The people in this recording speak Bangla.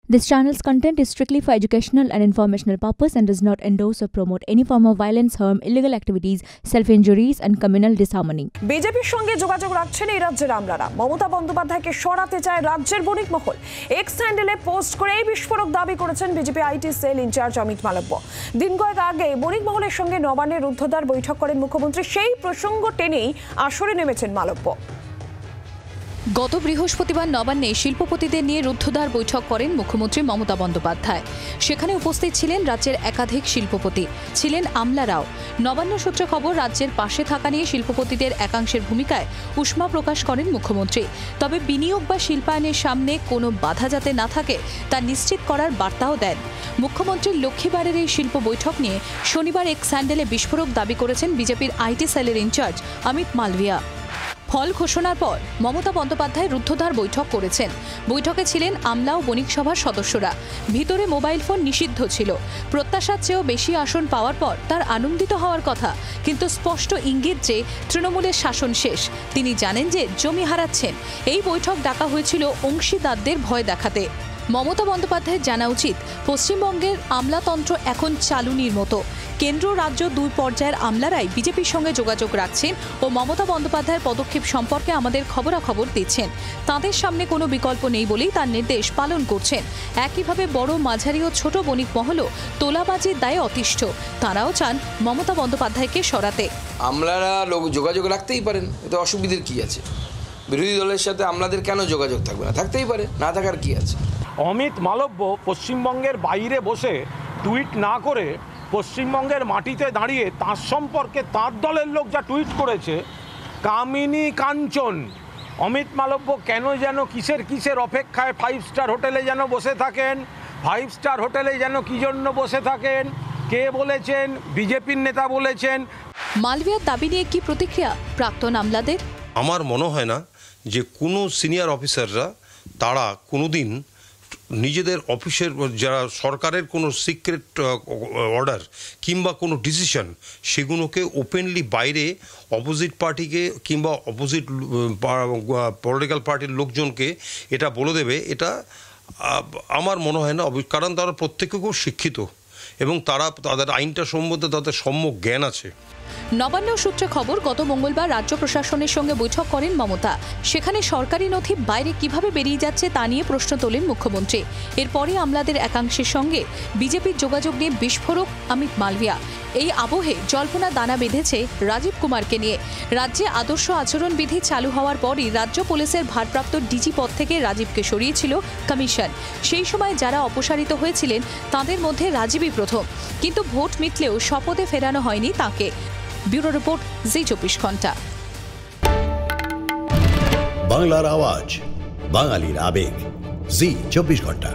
This channel's content is strictly for educational and informational purpose and does not endorse or promote any form of violence, harm, illegal activities, self-injuries and communal disharmony. বিজেপির সঙ্গে যোগাযোগ রাখছেন এই রাজ্যের আমলারা। মমতা বন্দ্যোপাধ্যায়কে সরাতে চায় রাজ্যের বণিক মহল। এক্স হ্যান্ডেলে পোস্ট করে এই বিস্ফোরক দাবি করেছেন BJP IT cell incharge Amit Malviya. দিন কয়েক আগে বণিক মহলের সঙ্গে নবান্নের রুদ্ধদ্বার বৈঠক করেন মুখ্যমন্ত্রী। সেই প্রসঙ্গ টেনেই আসরে নেমেছেন মালব্য। গত বৃহস্পতিবার নবান্নে শিল্পপতিদের নিয়ে রুদ্ধদ্বার বৈঠক করেন মুখ্যমন্ত্রী মমতা বন্দ্যোপাধ্যায়। সেখানে উপস্থিত ছিলেন রাজ্যের একাধিক শিল্পপতি, ছিলেন আমলারাও। নবান্ন সূত্রে খবর, রাজ্যের পাশে থাকা নিয়ে শিল্পপতিদের একাংশের ভূমিকায় উষ্মা প্রকাশ করেন মুখ্যমন্ত্রী। তবে বিনিয়োগ বা শিল্পায়নের সামনে কোনো বাধা যাতে না থাকে তা নিশ্চিত করার বার্তাও দেন। মুখ্যমন্ত্রীর লক্ষ্মীবারের এই শিল্প বৈঠক নিয়ে শনিবার এক্স হ্যান্ডেলে বিস্ফোরক দাবি করেছেন বিজেপির আইটি সেলের ইনচার্জ অমিত মালভিয়া। ফল ঘোষণার পর মমতা বন্দ্যোপাধ্যায় রুদ্ধদ্বার বৈঠক করেছেন। বৈঠকে ছিলেন আমলা ও বণিক সভার সদস্যরা। ভিতরে মোবাইল ফোন নিষিদ্ধ ছিল। প্রত্যাশার চেয়েও বেশি আসন পাওয়ার পর তার আনন্দিত হওয়ার কথা, কিন্তু স্পষ্ট ইঙ্গিত যে তৃণমূলের শাসন শেষ। তিনি জানেন যে জমি হারাচ্ছেন। এই বৈঠক ডাকা হয়েছিল অংশীদারদের ভয় দেখাতে। মমতা বন্দ্যোপাধ্যায়ের জানা উচিত, পশ্চিমবঙ্গের আমলাতন্ত্র এখন চালুনির মতো। কেন্দ্র রাজ্য দুই পর্যায়ের আমলারাই বিজেপির সঙ্গে যোগাযোগ রাখছেন ও মমতা বন্দ্যোপাধ্যায়ের পদক্ষেপ সম্পর্কে আমাদের খবরাখবর দিচ্ছেন। তাদের সামনে কোনো বিকল্প নেই বলেই তার নির্দেশ পালন করছেন। একইভাবে বড়, মাঝারি ও ছোট বণিক মহলও তোলাবাজির দায়ে অতিষ্ঠ। তারাও চান মমতা বন্দ্যোপাধ্যায়কে সরাতে। আমলারা যোগাযোগ রাখতেই পারেন, এতে অসুবিধার কি আছে? বিরোধী দলের সাথে আমলাদের কেন যোগাযোগ থাকবে না? থাকতেই পারে, না থাকার কি আছে? অমিত মালব্য পশ্চিমবঙ্গের বাইরে বসে টুইট না করে পশ্চিমবঙ্গের মাটিতে দাঁড়িয়ে তার সম্পর্কে তার দলের লোক যা টুইট করেছে, কামিনী কাঞ্চন। অমিত মালব্য কেন যেন কিসের অপেক্ষায় 5 স্টার হোটেলে যেন বসে থাকেন। 5 স্টার হোটেলে যেন কি জন্য বসে থাকেন, কে বলেছেন? বিজেপির নেতা বলেছেন। মালভিয়ার দাবি নিয়ে কি প্রতিক্রিয়া প্রাক্তন আমলাদের? আমার মনে হয় না যে কোনো সিনিয়র অফিসাররা তারা কোনোদিন নিজেদের অফিসের যারা সরকারের কোনো সিক্রেট অর্ডার কিংবা কোনো ডিসিশন সেগুলোকে ওপেনলি বাইরে অপোজিট পার্টিকে কিংবা অপোজিট পলিটিক্যাল পার্টির লোকজনকে এটা বলে দেবে, এটা আমার মনে হয় না। কারণ তারা প্রত্যেকে খুব শিক্ষিত এবং তাদের আইনটা সম্বন্ধে তাদের সম্যক জ্ঞান আছে। নবান্ন সূত্রে খবর, গত মঙ্গলবার রাজ্য প্রশাসনের সঙ্গে বৈঠক করেন মমতা। সেখানে সরকারি নথি বাইরে কিভাবে বেরিয়ে যাচ্ছে তা নিয়ে প্রশ্ন তোলেন মুখ্যমন্ত্রী। এরপরই আমলাদের একাংশের সঙ্গে বিজেপির যোগাযোগ নিয়ে বিস্ফোরক অমিত মালভিয়া। এই আবহে জল্পনা দানা বেঁধেছে রাজীব কুমারকে নিয়ে। রাজ্যে আদর্শ আচরণবিধি চালু হওয়ার পরই রাজ্য পুলিশের ভারপ্রাপ্ত ডিজি পদ থেকে রাজীবকে সরিয়েছিল কমিশন। সেই সময় যারা অপসারিত হয়েছিলেন তাদের মধ্যে রাজীবই প্রথম। কিন্তু ভোট মিটলেও শপথে ফেরানো হয়নি তাঁকে। ব্যুরো রিপোর্ট, জি 24 ঘন্টা। বাংলার আওয়াজ, বাঙালির আবেগ, জি 24 ঘন্টা।